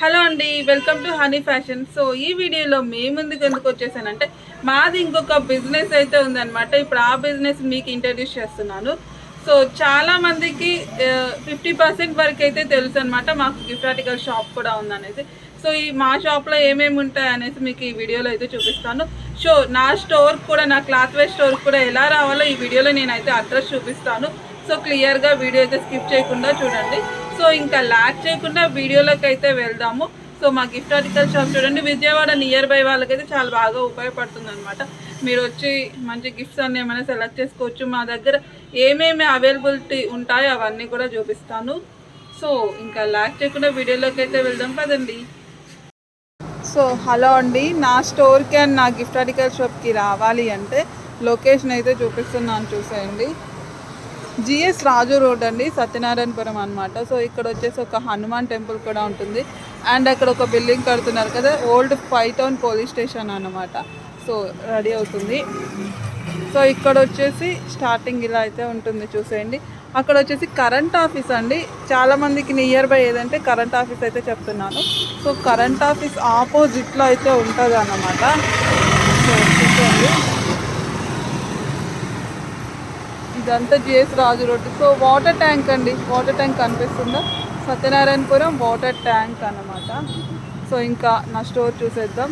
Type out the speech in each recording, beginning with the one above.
Hello అండి, welcome to honey fashion. So ఈ వీడియోలో మీ ముందుకు ఎందుకు వచ్చేసానంటే మాది ఇంకొక బిజినెస్ అయితే ఉందన్నమాట. ఇప్పుడు ఆ బిజినెస్ మీకు ఇంట్రడ్యూస్ చేస్తున్నాను. సో చాలామందికి 50% వరకు అయితే తెలుసు అనమాట మాకు గిఫ్ట్ ఆర్టికల్ షాప్ కూడా ఉందనేసి. సో ఈ మా షాప్లో ఏమేమి ఉంటాయి అనేసి మీకు ఈ వీడియోలో అయితే చూపిస్తాను. సో నా స్టోర్ కూడా, నా క్లాత్ వేర్ స్టోర్ కూడా ఎలా రావాలో ఈ వీడియోలో నేనైతే అడ్రస్ చూపిస్తాను. సో క్లియర్గా వీడియో అయితే స్కిప్ చేయకుండా చూడండి. సో ఇంకా లాక్ చేయకుండా వీడియోలోకి అయితే వెళ్దాము. సో మా గిఫ్ట్ ఆర్టికల్ షాప్ చూడండి, విజయవాడ నియర్ బై వాళ్ళకైతే చాలా బాగా ఉపయోగపడుతుంది అనమాట. మీరు వచ్చి మంచి గిఫ్ట్స్ అన్నీ ఏమైనా సెలెక్ట్ చేసుకోవచ్చు. మా దగ్గర ఏమేమి అవైలబిలిటీ ఉంటాయో అవన్నీ కూడా చూపిస్తాను. సో ఇంకా లాక్ చేయకుండా వీడియోలోకి అయితే వెళ్దాం పదండి. సో హలో అండి, నా స్టోర్కి అండ్ నా గిఫ్ట్ ఆర్టికల్ షాప్కి రావాలి అంటే లొకేషన్ అయితే చూపిస్తున్నాను చూసేయండి. జిఎస్ రాజు రోడ్ అండి, సత్యనారాయణపురం అనమాట. సో ఇక్కడ వచ్చేసి ఒక హనుమాన్ టెంపుల్ కూడా ఉంటుంది. అండ్ అక్కడ ఒక బిల్డింగ్ కడుతున్నారు కదా, ఓల్డ్ 5 టౌన్ పోలీస్ స్టేషన్ అనమాట. సో రెడీ అవుతుంది. సో ఇక్కడ వచ్చేసి స్టార్టింగ్ ఇలా అయితే ఉంటుంది చూసేయండి. అక్కడ వచ్చేసి కరెంట్ ఆఫీస్ అండి. చాలామందికి నియర్ బై ఏదంటే కరెంట్ ఆఫీస్ అయితే చెప్తున్నాను. సో కరెంట్ ఆఫీస్ ఆపోజిట్లో అయితే ఉంటుంది అన్నమాట. సో చూసేయండి, ఇదంతా జిఎస్ రాజు రోడ్. సో వాటర్ ట్యాంక్ అండి, వాటర్ ట్యాంక్ కనిపిస్తుందా, సత్యనారాయణపురం వాటర్ ట్యాంక్ అన్నమాట. సో ఇంకా నా స్టోర్ చూసేద్దాం.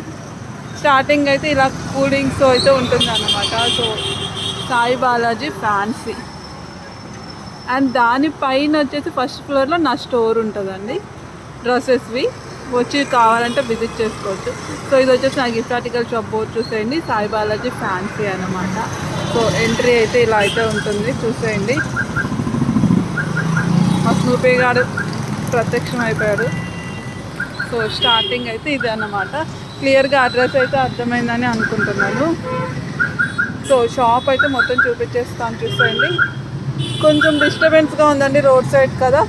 స్టార్టింగ్ అయితే ఇలా కూలింగ్స్ అయితే ఉంటుంది అన్నమాట. So Sai Balaji fancy, and దానిపైన వచ్చేసి ఫస్ట్ ఫ్లోర్లో నా స్టోర్ ఉంటుందండి. డ్రెస్సెస్వి వచ్చి కావాలంటే విజిట్ చేసుకోవచ్చు. సో ఇది వచ్చేసి నా గిఫ్ట్ ఆర్టికల్ షాప్ బోర్డు చూసేయండి, సాయి బాలాజీ ఫ్యాన్సీ అన్నమాట. సో ఎంట్రీ అయితే ఇలా అయితే ఉంటుంది చూసేయండి. మా స్నూపీ గారు ప్రత్యక్షం అయిపోయాడు. సో స్టార్టింగ్ అయితే ఇదే అన్నమాట. క్లియర్గా అడ్రస్ అయితే అర్థమైందని అనుకుంటున్నాను. సో షాప్ అయితే మొత్తం చూపించేస్తాను చూసేయండి. కొంచెం డిస్టర్బెన్స్గా ఉందండి, రోడ్ సైడ్ కదా.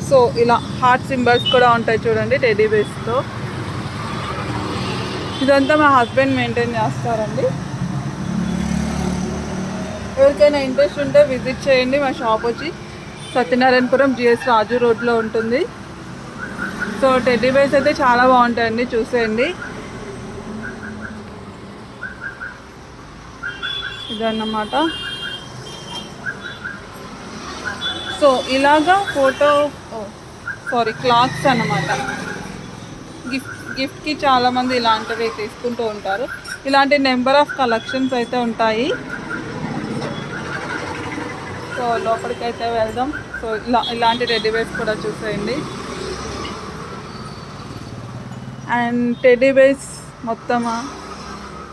సో ఇలా హార్ట్ సింబల్స్ కూడా ఉంటాయి చూడండి, టెడ్డీ బేర్స్తో. ఇదంతా మా హస్బెండ్ మెయింటైన్ చేస్తారండి. ఎవరికైనా ఇంట్రెస్ట్ ఉంటే విజిట్ చేయండి. మా షాప్ వచ్చి సత్యనారాయణపురం జిఎస్ రాజు రోడ్లో ఉంటుంది. సో టెడ్డీ బేర్స్ అయితే చాలా బాగుంటాయండి, చూసేయండి. ఇదన్నమాట. సో ఇలాగా క్లాత్స్ అన్నమాట. గిఫ్ట్కి చాలామంది ఇలాంటివి తీసుకుంటూ ఉంటారు. ఇలాంటి నెంబర్ ఆఫ్ కలెక్షన్స్ అయితే ఉంటాయి. సో లోపలికి అయితే వెళ్దాం. సో ఇలాంటి టెడ్డీ బేర్స్ కూడా చూసేయండి. అండ్ టెడ్డీ బేర్స్ మొత్తమా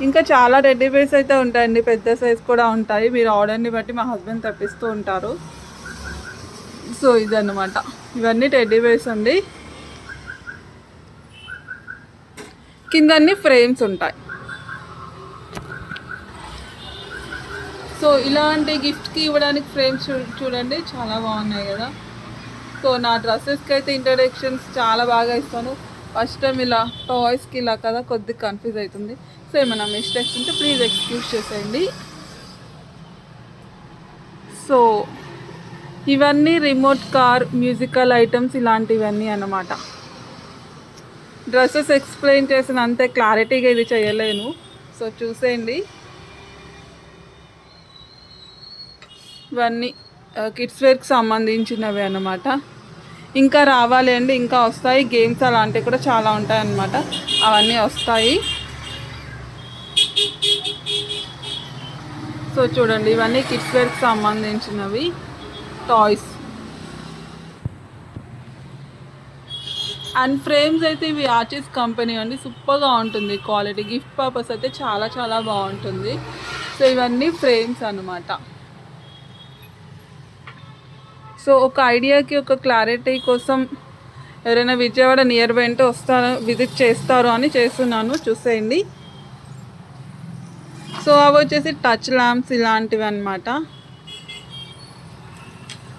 ఇంకా చాలా టెడ్డీ బేర్స్ అయితే ఉంటాయండి, పెద్ద సైజ్ కూడా ఉంటాయి. మీరు ఆర్డర్ని బట్టి మా హస్బెండ్ తెప్పిస్తూ ఉంటారు. సో ఇదన్నమాట, ఇవన్నీ టెడ్డీ బేర్స్ అండి. కింద అన్ని ఫ్రేమ్స్ ఉంటాయి. సో ఇలాంటి గిఫ్ట్కి ఇవ్వడానికి ఫ్రేమ్స్ చూడండి, చాలా బాగున్నాయి కదా. సో నా డ్రెస్సెస్కి అయితే ఇంట్రడక్షన్స్ చాలా బాగా ఇస్తాను. ఫస్ట్ టైం ఇలా టాయ్స్కి ఇలా కదా కొద్దిగా కన్ఫ్యూజ్ అవుతుంది. సో ఏమైనా మిస్టేక్స్ ఉంటే ప్లీజ్ ఎక్స్క్యూజ్ చేసేయండి. సో ఇవన్నీ రిమోట్ కార్, మ్యూజికల్ ఐటమ్స్ ఇలాంటివన్నీ అన్నమాట. డ్రెస్సెస్ ఎక్స్ప్లెయిన్ చేసిన అంతే క్లారిటీగా ఇది చేయలేను. సో చూసేయండి, ఇవన్నీ కిడ్స్ వేర్కి సంబంధించినవి అన్నమాట. ఇంకా రావాలి అండి, ఇంకా వస్తాయి. గేమ్స్ అలాంటివి కూడా చాలా ఉంటాయి అన్నమాట, అవన్నీ వస్తాయి. సో చూడండి, ఇవన్నీ కిడ్స్ వేర్కి సంబంధించినవి టాయ్స్. అండ్ ఫ్రేమ్స్ అయితే ఇవి ఆర్చిస్ కంపెనీ అండి, సూపర్గా ఉంటుంది క్వాలిటీ. గిఫ్ట్ పర్పస్ అయితే చాలా చాలా బాగుంటుంది. సో ఇవన్నీ ఫ్రేమ్స్ అన్నమాట. సో ఒక ఐడియాకి, ఒక క్లారిటీ కోసం ఎవరైనా విజయవాడ నియర్ బై అంటే విజిట్ చేస్తారు అని చేస్తున్నాను చూసేయండి. సో అవి వచ్చేసి టచ్ ల్యాంప్స్ ఇలాంటివి అన్నమాట.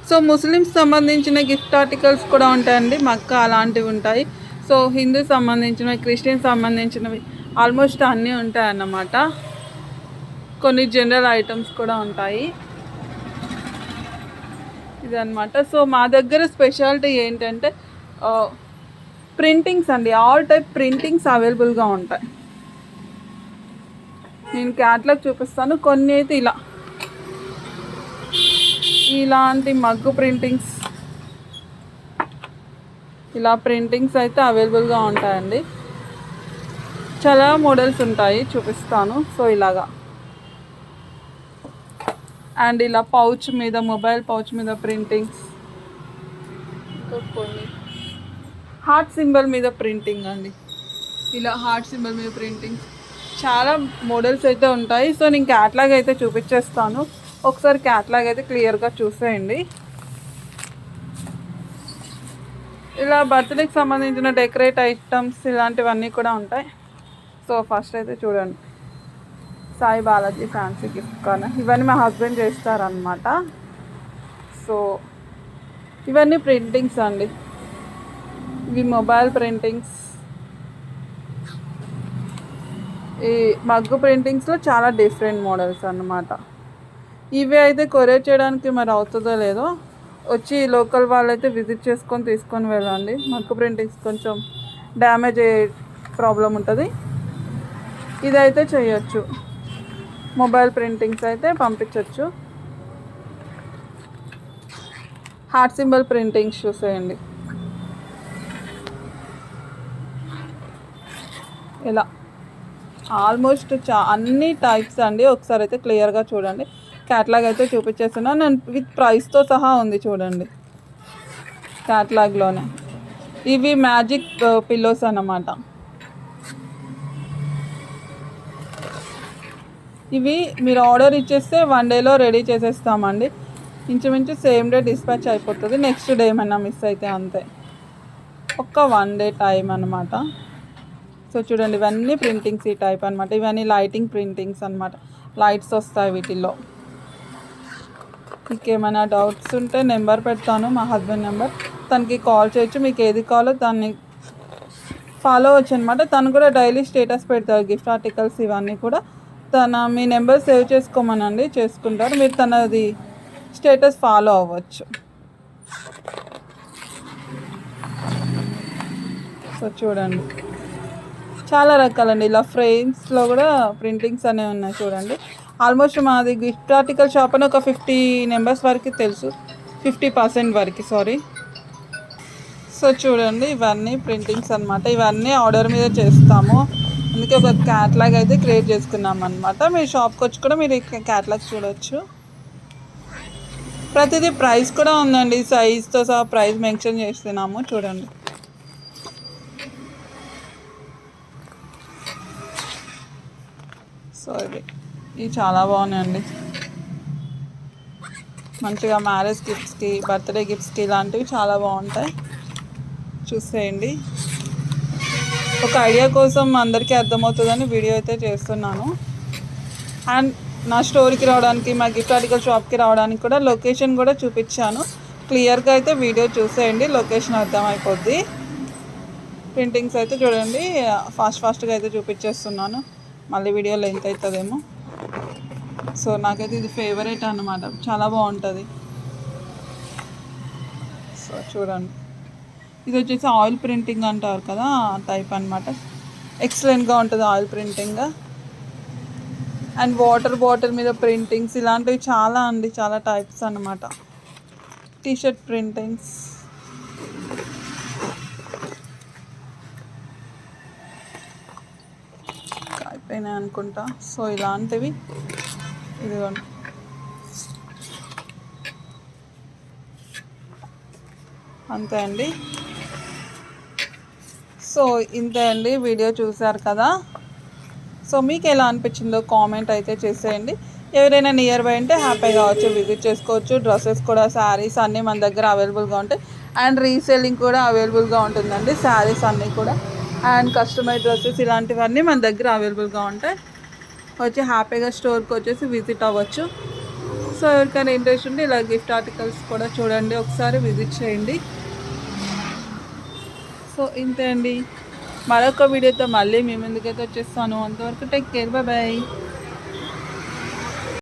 సో ముస్లిమ్స్ సంబంధించిన గిఫ్ట్ ఆర్టికల్స్ కూడా ఉంటాయండి, మక్కా అలాంటివి ఉంటాయి. సో హిందూ సంబంధించినవి, క్రిస్టియన్ సంబంధించినవి ఆల్మోస్ట్ అన్నీ ఉంటాయి అన్నమాట. కొన్ని జనరల్ ఐటమ్స్ కూడా ఉంటాయి. ఇదన్నమాట. సో మా దగ్గర స్పెషాలిటీ ఏంటంటే ప్రింటింగ్స్ అండి, ఆల్ టైప్ ప్రింటింగ్స్ అవైలబుల్గా ఉంటాయి. నేను క్యాట్లాగ్ చూపిస్తాను. కొన్ని అయితే ఇలాంటి మగ్గు ప్రింటింగ్స్, ఇలా ప్రింటింగ్స్ అయితే అవైలబుల్గా ఉంటాయండి. చాలా మోడల్స్ ఉంటాయి, చూపిస్తాను. సో ఇలాగా, అండ్ ఇలా పౌచ్ మీద, మొబైల్ పౌచ్ మీద ప్రింటింగ్స్, కొన్ని హార్ట్ సింబల్ మీద ప్రింటింగ్ అండి. ఇలా హార్ట్ సింబల్ మీద ప్రింటింగ్స్ చాలా మోడల్స్ అయితే ఉంటాయి. సో నేను క్యాట్లాగ్ అయితే చూపించేస్తాను. ఒకసారి క్యాట్లాగ్ అయితే క్లియర్గా చూసేయండి. ఇలా బర్త్డేకి సంబంధించిన డెకరేట్ ఐటమ్స్ ఇలాంటివన్నీ కూడా ఉంటాయి. సో ఫస్ట్ అయితే చూడండి, Sai Balaji fancy gift corner. ఇవన్నీ మా హస్బెండ్ చేస్తారనమాట. సో ఇవన్నీ ప్రింటింగ్స్ అండి, ఇవి మొబైల్ ప్రింటింగ్స్. ఈ మగ్గు ప్రింటింగ్స్లో చాలా డిఫరెంట్ మోడల్స్ అన్నమాట. ఇవి అయితే కొరియర్ చేయడానికి మరి అవుతుందో లేదో, వచ్చి లోకల్ వాళ్ళైతే విజిట్ చేసుకొని తీసుకొని వెళ్ళండి. మగ్గు ప్రింటింగ్స్ కొంచెం డ్యామేజ్ అయ్యే ప్రాబ్లం ఉంటుంది, ఇదైతే చేయొచ్చు. మొబైల్ ప్రింటింగ్స్ అయితే పంపించవచ్చు. హార్ట్ సింబల్ ప్రింటింగ్స్ చూసేయండి. ఇలా ఆల్మోస్ట్ అన్ని టైప్స్ అండి. ఒకసారి అయితే క్లియర్గా చూడండి. క్యాట్లాగ్ అయితే చూపించేస్తున్నాను నేను, విత్ ప్రైస్తో సహా ఉంది చూడండి క్యాట్లాగ్లోనే. ఇవి మ్యాజిక్ పిల్లోస్ అన్నమాట. ఇవి మీరు ఆర్డర్ ఇచ్చేస్తే 1 డేలో రెడీ చేసేస్తామండి. ఇంచుమించు సేమ్ డే డిస్పాచ్ అయిపోతుంది. నెక్స్ట్ డే ఏమైనా మిస్ అయితే అంతే, ఒక్క 1 డే టైం అన్నమాట. సో చూడండి, ఇవన్నీ ప్రింటింగ్స్ ఈ టైప్ అనమాట. ఇవన్నీ లైటింగ్ ప్రింటింగ్స్ అనమాట, లైట్స్ వస్తాయి వీటిల్లో. మీకు ఏమైనా డౌట్స్ ఉంటే నెంబర్ పెడతాను, మా హస్బెండ్ నెంబర్, తనకి కాల్ చేయొచ్చు. మీకు ఏది కావాలో దాన్ని ఫాలో అవ్వచ్చు అనమాట. తను కూడా డైలీ స్టేటస్ పెడతారు గిఫ్ట్ ఆర్టికల్స్ ఇవన్నీ కూడా. మీ నెంబర్ సేవ్ చేసుకోమనండి, చేసుకుంటారు. మీరు తనది స్టేటస్ ఫాలో అవ్వచ్చు. సో చూడండి, చాలా రకాలండి. ఇలా ఫ్రేమ్స్లో కూడా ప్రింటింగ్స్ అనేవి ఉన్నాయి చూడండి. ఆల్మోస్ట్ మాది గిఫ్ట్ ఆర్టికల్ షాప్ అని ఒక 50 మెంబర్స్ వరకు తెలుసు, 50% వరకు, సారీ. సో చూడండి, ఇవన్నీ ప్రింటింగ్స్ అనమాట. ఇవన్నీ ఆర్డర్ మీద చేస్తాము, అందుకే ఒక క్యాట్లాగ్ అయితే క్రియేట్ చేసుకున్నాం అనమాట. మీరు షాప్కి వచ్చి కూడా మీరు క్యాట్లాగ్ చూడవచ్చు. ప్రతిదీ ప్రైస్ కూడా ఉందండి, సైజ్తో సహా ప్రైస్ మెన్షన్ చేస్తున్నాము చూడండి. సో ఇవి చాలా బాగున్నాయండి, మంచిగా మ్యారేజ్ గిఫ్ట్స్కి, బర్త్డే గిఫ్ట్స్కి ఇలాంటివి చాలా బాగుంటాయి. చూసేయండి, ఒక ఐడియా కోసం అందరికీ అర్థమవుతుందని వీడియో అయితే చేస్తున్నాను. అండ్ నా స్టోర్కి రావడానికి, మా గిఫ్ట్ ఆర్టికల్ షాప్కి రావడానికి కూడా లొకేషన్ కూడా చూపించాను. క్లియర్గా అయితే వీడియో చూసేయండి, లొకేషన్ అర్థమైపోద్ది. ప్రింటింగ్స్ అయితే చూడండి, ఫాస్ట్గా అయితే చూపించేస్తున్నాను, మళ్ళీ వీడియో లెంత్ అవుతుందేమో. సో నాకైతే ఇది ఫేవరెట్ అన్నమాట, చాలా బాగుంటుంది. సో చూడండి, ఇది వచ్చేసి ఆయిల్ ప్రింటింగ్ అంటారు కదా, టైప్ అనమాట. ఎక్సలెంట్గా ఉంటుంది oil printing. And water bottle మీద ప్రింటింగ్స్ ఇలాంటివి చాలా అండి, చాలా టైప్స్ అన్నమాట. టీషర్ట్ ప్రింటింగ్స్, అయిపోయినాయి అనుకుంటా. సో ఇలాంటివి ఇదిగోండి, అంతే అండి. సో ఇంతే అండి, వీడియో చూసారు కదా. సో మీకు ఎలా అనిపించిందో కామెంట్ అయితే చేసేయండి. ఎవరైనా నియర్ బై ఉంటే హ్యాపీగా వచ్చి విజిట్ చేసుకోవచ్చు. డ్రెస్సెస్ కూడా, శారీస్ అన్నీ మన దగ్గర అవైలబుల్గా ఉంటాయి. అండ్ రీసేలింగ్ కూడా అవైలబుల్గా ఉంటుందండి, శారీస్ అన్నీ కూడా. అండ్ కస్టమైజ్ డ్రెస్సెస్ ఇలాంటివన్నీ మన దగ్గర అవైలబుల్గా ఉంటాయి. వచ్చి హ్యాపీగా స్టోర్కి వచ్చేసి విజిట్ అవ్వచ్చు. సో ఎవరికైనా ఇంట్రెస్ట్ ఉంటే ఇలా గిఫ్ట్ ఆర్టికల్స్ కూడా చూడండి, ఒకసారి విజిట్ చేయండి. సో ఇంతే అండి, మరొక వీడియోతో మళ్ళీ మీ ముందుకైతే వచ్చేస్తాను. అంతవరకు టేక్ కేర్, బాయ్ బాయ్.